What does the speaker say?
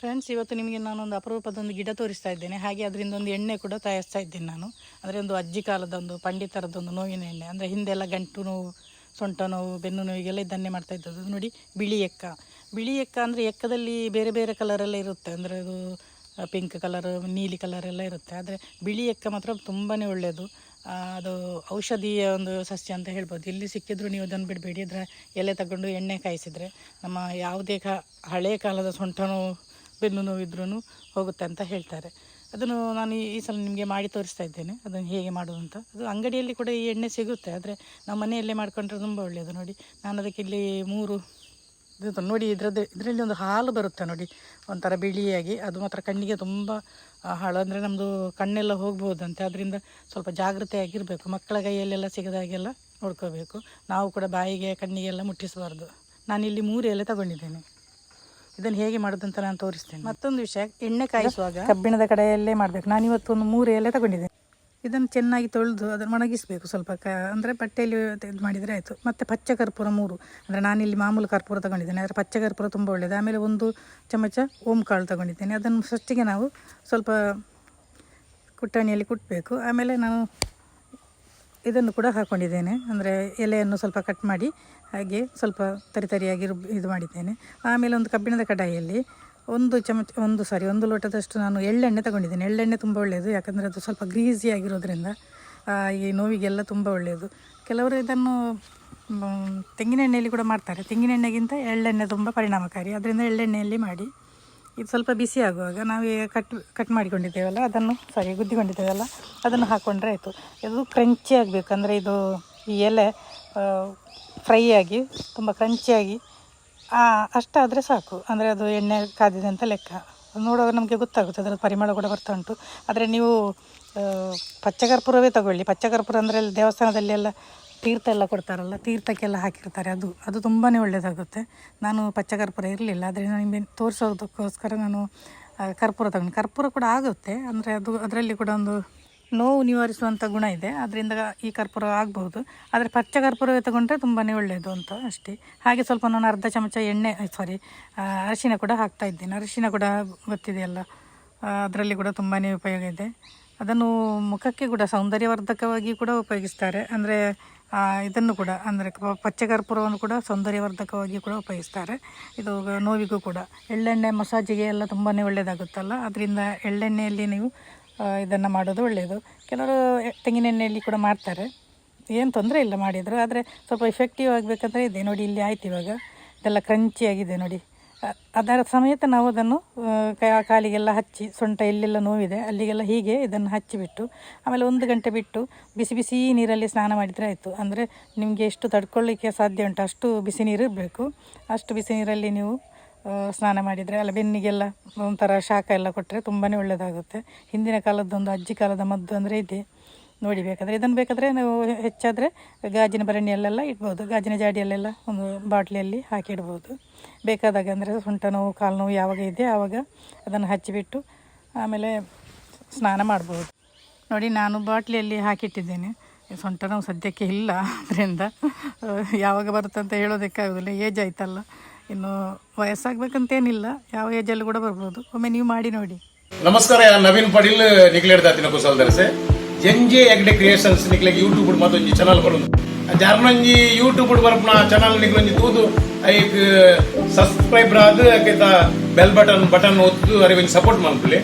Friends, ಇವತ್ತು ನಿಮಗೆ ನಾನೊಂದು ಅಪರೂಪದೊಂದು ಗಿಡ ತೋರಿಸ್ತಾ ಇದ್ದೇನೆ. ಹಾಗೆ ಅದರಿಂದ ಒಂದು ಎಣ್ಣೆ ಕೂಡ ತಯಾರಿಸ್ತಾ ಇದ್ದೇನೆ ನಾನು. ಅಂದರೆ ಒಂದು ಅಜ್ಜಿ ಕಾಲದೊಂದು ಪಂಡಿತರದೊಂದು ನೋವಿನ ಎಣ್ಣೆ. ಅಂದರೆ ಹಿಂದೆಲ್ಲ ಗಂಟು ನೋವು, ಸೊಂಟ ನೋವು, ಬೆನ್ನು ನೋವಿಗೆಲ್ಲ ಇದನ್ನೇ ಮಾಡ್ತಾ ಇದ್ದದ್ದು. ನೋಡಿ, ಬಿಳಿ ಎಕ್ಕ. ಬಿಳಿ ಎಕ್ಕ ಅಂದರೆ ಎಕ್ಕದಲ್ಲಿ ಬೇರೆ ಬೇರೆ ಕಲರೆಲ್ಲ ಇರುತ್ತೆ. ಅಂದರೆ ಅದು ಪಿಂಕ್ ಕಲರ್, ನೀಲಿ ಕಲರ್ ಎಲ್ಲ ಇರುತ್ತೆ. ಆದರೆ ಬಿಳಿ ಎಕ್ಕ ಮಾತ್ರ ತುಂಬಾ ಒಳ್ಳೆಯದು. ಅದು ಔಷಧೀಯ ಒಂದು ಸಸ್ಯ ಅಂತ ಹೇಳ್ಬೋದು. ಎಲ್ಲಿ ಸಿಕ್ಕಿದ್ರು ನೀವು ಅದನ್ನು ಬಿಡಬೇಡಿ. ಅದರ ಎಲೆ ತಗೊಂಡು ಎಣ್ಣೆ ಕಾಯಿಸಿದರೆ ನಮ್ಮ ಯಾವುದೇ ಹಳೆ ಕಾಲದ ಸೊಂಟ ನೋವು, ಬೆನ್ನು ನೋವಿದ್ರೂ ಹೋಗುತ್ತೆ ಅಂತ ಹೇಳ್ತಾರೆ. ಅದನ್ನು ನಾನು ಈ ಸಲ ನಿಮಗೆ ಮಾಡಿ ತೋರಿಸ್ತಾ ಇದ್ದೇನೆ, ಅದನ್ನು ಹೇಗೆ ಮಾಡೋದು ಅಂತ. ಅದು ಅಂಗಡಿಯಲ್ಲಿ ಕೂಡ ಈ ಎಣ್ಣೆ ಸಿಗುತ್ತೆ, ಆದರೆ ನಾವು ಮನೆಯಲ್ಲೇ ಮಾಡಿಕೊಂಡ್ರೆ ತುಂಬ ಒಳ್ಳೆಯದು. ನೋಡಿ, ನಾನು ಅದಕ್ಕೆ ಇಲ್ಲಿ 3 ಇದು ನೋಡಿ, ಇದರಲ್ಲಿ ಒಂದು ಹಾಲು ಬರುತ್ತೆ ನೋಡಿ, ಒಂಥರ ಬಿಳಿಯಾಗಿ. ಅದು ಮಾತ್ರ ಕಣ್ಣಿಗೆ ತುಂಬ ಹಾಳು. ಅಂದರೆ ನಮ್ಮದು ಕಣ್ಣೆಲ್ಲ ಹೋಗ್ಬೋದಂತೆ. ಅದರಿಂದ ಸ್ವಲ್ಪ ಜಾಗೃತೆಯಾಗಿರಬೇಕು. ಮಕ್ಕಳ ಕೈಯಲ್ಲೆಲ್ಲ ಸಿಗದಾಗೆಲ್ಲ ನೋಡ್ಕೋಬೇಕು. ನಾವು ಕೂಡ ಬಾಯಿಗೆ ಕಣ್ಣಿಗೆಲ್ಲ ಮುಟ್ಟಿಸಬಾರ್ದು. ನಾನಿಲ್ಲಿ 3 ಎಲೆ ತಗೊಂಡಿದ್ದೇನೆ. ಇದನ್ನು ಹೇಗೆ ಮಾಡೋದಂತ ನಾನು ತೋರಿಸ್ತೇನೆ. ಮತ್ತೊಂದು ವಿಷಯ, ಎಣ್ಣೆ ಕಾಯಿಸುವಾಗ ಕಬ್ಬಿಣದ ಕಡೆಯಲ್ಲೇ ಮಾಡಬೇಕು. ನಾನಿವತ್ತು ಒಂದು 3 ಎಲೆ ತಗೊಂಡಿದ್ದೇನೆ. ಇದನ್ನು ಚೆನ್ನಾಗಿ ತೊಳೆದು ಅದನ್ನು ಒಣಗಿಸಬೇಕು ಸ್ವಲ್ಪ. ಅಂದರೆ ಬಟ್ಟೆಯಲ್ಲಿ ಇದು ಮಾಡಿದರೆ ಆಯಿತು. ಮತ್ತು ಪಚ್ಚ ಕರ್ಪೂರ 3. ಅಂದರೆ ನಾನಿಲ್ಲಿ ಮಾಮೂಲು ಕರ್ಪೂರ ತಗೊಂಡಿದ್ದೇನೆ, ಆದರೆ ಪಚ್ಚ ಕರ್ಪೂರ ತುಂಬ ಒಳ್ಳೆಯದು. ಆಮೇಲೆ 1 ಚಮಚ ಓಂ ಕಾಳು ತಗೊಂಡಿದ್ದೇನೆ. ಅದನ್ನು ಫಸ್ಟಿಗೆ ನಾವು ಸ್ವಲ್ಪ ಕುಟ್ಟಣಿಯಲ್ಲಿ ಕುಟ್ಟಬೇಕು. ಆಮೇಲೆ ನಾನು ಇದನ್ನು ಕೂಡ ಹಾಕ್ಕೊಂಡಿದ್ದೇನೆ. ಅಂದರೆ ಎಲೆಯನ್ನು ಸ್ವಲ್ಪ ಕಟ್ ಮಾಡಿ ಹಾಗೆ ಸ್ವಲ್ಪ ತರಿಯಾಗಿ ಇದು ಮಾಡಿದ್ದೇನೆ. ಆಮೇಲೆ ಒಂದು ಕಬ್ಬಿಣದ ಕಡಾಯಿಯಲ್ಲಿ 1 ಲೋಟದಷ್ಟು ನಾನು ಎಳ್ಳೆಣ್ಣೆ ತಗೊಂಡಿದ್ದೇನೆ. ಎಳ್ಳೆಣ್ಣೆ ತುಂಬ ಒಳ್ಳೆಯದು, ಯಾಕಂದರೆ ಅದು ಸ್ವಲ್ಪ ಗ್ರೀಸಿ ಆಗಿರೋದ್ರಿಂದ ಈ ನೋವಿಗೆಲ್ಲ ತುಂಬ ಒಳ್ಳೆಯದು. ಕೆಲವರು ಇದನ್ನು ತೆಂಗಿನ ಎಣ್ಣೆಯಲ್ಲಿ ಕೂಡ ಮಾಡ್ತಾರೆ. ತೆಂಗಿನ ಎಣ್ಣೆಗಿಂತ ಎಳ್ಳೆಣ್ಣೆ ತುಂಬ ಪರಿಣಾಮಕಾರಿ. ಅದರಿಂದ ಎಳ್ಳೆಣ್ಣೆಯಲ್ಲಿ ಮಾಡಿ, ಇದು ಸ್ವಲ್ಪ ಬಿಸಿ ಆಗುವಾಗ ನಾವು ಕಟ್ ಮಾಡಿಕೊಂಡಿದ್ದೇವಲ್ಲ ಅದನ್ನು ಗುದ್ದಿಕೊಂಡಿದ್ದೇವಲ್ಲ ಅದನ್ನು ಹಾಕ್ಕೊಂಡ್ರೆ ಆಯಿತು. ಇದು ಕ್ರಂಚಿ ಆಗಬೇಕು. ಅಂದರೆ ಇದು ಈ ಎಲೆ ಫ್ರೈ ಆಗಿ ತುಂಬ ಕ್ರಂಚಿಯಾಗಿ ಅಷ್ಟಾದರೆ ಸಾಕು. ಅಂದರೆ ಅದು ಎಣ್ಣೆ ಕಾದಿದೆ ಅಂತ ಲೆಕ್ಕ. ನೋಡುವಾಗ ನಮಗೆ ಗೊತ್ತಾಗುತ್ತೆ, ಅದರ ಪರಿಮಳ ಕೂಡ ಬರ್ತಾ ಉಂಟು. ಆದರೆ ನೀವು ಪಚ್ಚಕರ್ಪೂರವೇ ತಗೊಳ್ಳಿ. ಪಚ್ಚಕರ್ಪೂರ ಅಂದರೆ ಅಲ್ಲಿ ದೇವಸ್ಥಾನದಲ್ಲಿ ಎಲ್ಲ ತೀರ್ಥ ಎಲ್ಲ ಕೊಡ್ತಾರಲ್ಲ, ತೀರ್ಥಕ್ಕೆಲ್ಲ ಹಾಕಿರ್ತಾರೆ. ಅದು ತುಂಬಾ ಒಳ್ಳೆಯದಾಗುತ್ತೆ. ನಾನು ಪಚ್ಚಕರ್ಪೂರ ಇರಲಿಲ್ಲ, ಆದರೆ ನಾನು ನಿಮಗೆ ತೋರಿಸೋದಕ್ಕೋಸ್ಕರ ನಾನು ಕರ್ಪೂರ ತಗೊಂಡು. ಕರ್ಪೂರ ಕೂಡ ಆಗುತ್ತೆ, ಅಂದರೆ ಅದರಲ್ಲಿ ಕೂಡ ಒಂದು ನೋವು ನಿವಾರಿಸುವಂಥ ಗುಣ ಇದೆ. ಅದರಿಂದ ಈ ಕರ್ಪೂರ ಆಗಬಹುದು. ಆದರೆ ಪಚ್ಚ ಕರ್ಪೂರವೇ ತಗೊಂಡ್ರೆ ತುಂಬಾ ಒಳ್ಳೆಯದು ಅಂತ ಅಷ್ಟೇ. ಹಾಗೆ ಸ್ವಲ್ಪ ನಾನು ಅರ್ಧ ಚಮಚ ಅರಿಶಿನ ಕೂಡ ಹಾಕ್ತಾ ಇದ್ದೇನೆ. ಅರಿಶಿನ ಕೂಡ ಗೊತ್ತಿದೆಯಲ್ಲ, ಅದರಲ್ಲಿ ಕೂಡ ತುಂಬಾ ಉಪಯೋಗ ಇದೆ. ಅದನ್ನು ಮುಖಕ್ಕೆ ಕೂಡ ಸೌಂದರ್ಯವರ್ಧಕವಾಗಿ ಕೂಡ ಉಪಯೋಗಿಸ್ತಾರೆ. ಅಂದರೆ ಇದನ್ನು ಕೂಡ, ಅಂದರೆ ಪಚ್ಚ ಕರ್ಪೂರವನ್ನು ಕೂಡ ಸೌಂದರ್ಯವರ್ಧಕವಾಗಿ ಕೂಡ ಉಪಯೋಗಿಸ್ತಾರೆ. ಇದು ನೋವಿಗೂ ಕೂಡ. ಎಳ್ಳೆಣ್ಣೆ ಮಸಾಜಿಗೆ ಎಲ್ಲ ತುಂಬಾ ಒಳ್ಳೆಯದಾಗುತ್ತಲ್ಲ, ಅದರಿಂದ ಎಳ್ಳೆಣ್ಣೆಯಲ್ಲಿ ನೀವು ಇದನ್ನು ಮಾಡೋದು ಒಳ್ಳೆಯದು. ಕೆಲವರು ತೆಂಗಿನ ಎಣ್ಣೆಯಲ್ಲಿ ಕೂಡ ಮಾಡ್ತಾರೆ, ಏನು ತೊಂದರೆ ಇಲ್ಲ ಮಾಡಿದರು. ಆದರೆ ಸ್ವಲ್ಪ ಎಫೆಕ್ಟಿವ್ ಆಗಬೇಕಂದ್ರೆ ಇದೆ ನೋಡಿ, ಇಲ್ಲಿ ಆಯ್ತು. ಇವಾಗ ಇದೆಲ್ಲ ಕ್ರಂಚಿಯಾಗಿದೆ ನೋಡಿ. ಅದರ ಸಮೇತ ನಾವು ಅದನ್ನು ಕಾಲಿಗೆಲ್ಲ ಹಚ್ಚಿ, ಸೊಂಟ ಎಲ್ಲೆಲ್ಲ ನೋವಿದೆ ಅಲ್ಲಿಗೆಲ್ಲ ಹೀಗೆ ಇದನ್ನು ಹಚ್ಚಿಬಿಟ್ಟು ಆಮೇಲೆ 1 ಗಂಟೆ ಬಿಟ್ಟು ಬಿಸಿ ನೀರಲ್ಲಿ ಸ್ನಾನ ಮಾಡಿದರೆ ಆಯಿತು. ಅಂದರೆ ನಿಮಗೆ ಎಷ್ಟು ತಡ್ಕೊಳ್ಳಿಕ್ಕೆ ಸಾಧ್ಯ ಉಂಟು ಅಷ್ಟು ಬಿಸಿ ನೀರು ಇರಬೇಕು. ಅಷ್ಟು ಬಿಸಿ ನೀರಲ್ಲಿ ನೀವು ಸ್ನಾನ ಮಾಡಿದರೆ, ಅಲ್ಲ ಬೆನ್ನಿಗೆಲ್ಲ ಒಂಥರ ಶಾಖ ಎಲ್ಲ ಕೊಟ್ಟರೆ ತುಂಬಾ ಒಳ್ಳೆಯದಾಗುತ್ತೆ. ಹಿಂದಿನ ಕಾಲದ್ದೊಂದು ಅಜ್ಜಿ ಕಾಲದ ಮದ್ದು ಅಂದರೆ ಇದೆ ನೋಡಿ. ಇದನ್ನು ಬೇಕಾದರೆ ನಾವು ಹೆಚ್ಚಾದರೆ ಗಾಜಿನ ಭರಣಿಯಲ್ಲೆಲ್ಲ ಇಡ್ಬೋದು. ಗಾಜಿನ ಜಾಡಿಯಲ್ಲೆಲ್ಲ ಒಂದು ಬಾಟ್ಲಿಯಲ್ಲಿ ಹಾಕಿ ಇಡ್ಬೋದು. ಬೇಕಾದಾಗ, ಅಂದರೆ ಸೊಂಟ ನೋವು, ಕಾಲು ನೋವು ಯಾವಾಗ ಇದೆ ಆವಾಗ ಅದನ್ನು ಹಚ್ಚಿಬಿಟ್ಟು ಆಮೇಲೆ ಸ್ನಾನ ಮಾಡ್ಬೋದು. ನೋಡಿ, ನಾನು ಬಾಟ್ಲಿಯಲ್ಲಿ ಹಾಕಿಟ್ಟಿದ್ದೇನೆ. ಸೊಂಟ ನೋವು ಸದ್ಯಕ್ಕೆ ಇಲ್ಲ, ಅದರಿಂದ ಯಾವಾಗ ಬರುತ್ತೆ ಅಂತ ಹೇಳೋದಕ್ಕಾಗೋದಿಲ್ಲ. ಏಜ್ ಆಯ್ತಲ್ಲ, ಇನ್ನು ವಯಸ್ಸಾಗಬೇಕಂತೇನಿಲ್ಲ, ಯಾವ ಏಜಲ್ಲಿ ಕೂಡ ಬರ್ಬೋದು. ಒಮ್ಮೆ ನೀವು ಮಾಡಿ ನೋಡಿ. नमस्कार, नवीन पाटील निकलेड जातीन कुशल से एंजे एगडे क्रिएशन्स निकले यूट्यूब मातोंजी चॅनल करून जारनंजी यूट्यूब बरपना चॅनल निकलंजी तूदु एक सब्सक्राइब राद बेल बटन ओत्तु अरे सपोर्ट मानपुले.